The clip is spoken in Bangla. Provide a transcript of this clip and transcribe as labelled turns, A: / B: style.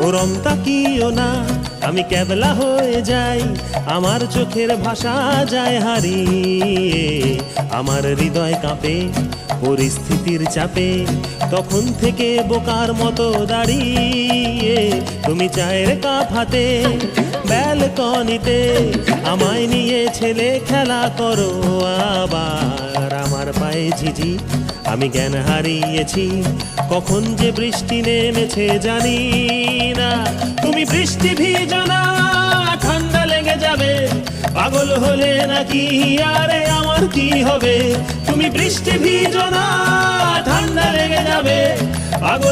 A: ওরম তাকিও না, আমি ক্যাবলা হয়ে যাই, আমার চোখের ভাষা যায় হারিয়ে, আমার হৃদয় কাঁপে পরিস্থিতির চাপে, তখন থেকে বোকার মতো দাঁড়িয়ে তুমি চায়ের কাপ হাতে ব্যালকনিতে আমায় নিয়ে ছেলে খেলা করো আবার। আমার পায়ে ঝিঝি, আমি জ্ঞান হারিয়েছি, কখন যে বৃষ্টি নেমেছে জানি না। তুমি বৃষ্টি ভিজো না, ঠান্ডা লেগে যাবে, পাগল হলে নাকি আরে আমার কি হবে? তুমি বৃষ্টি ভিজো না, ঠান্ডা লেগে যাবে, পাগল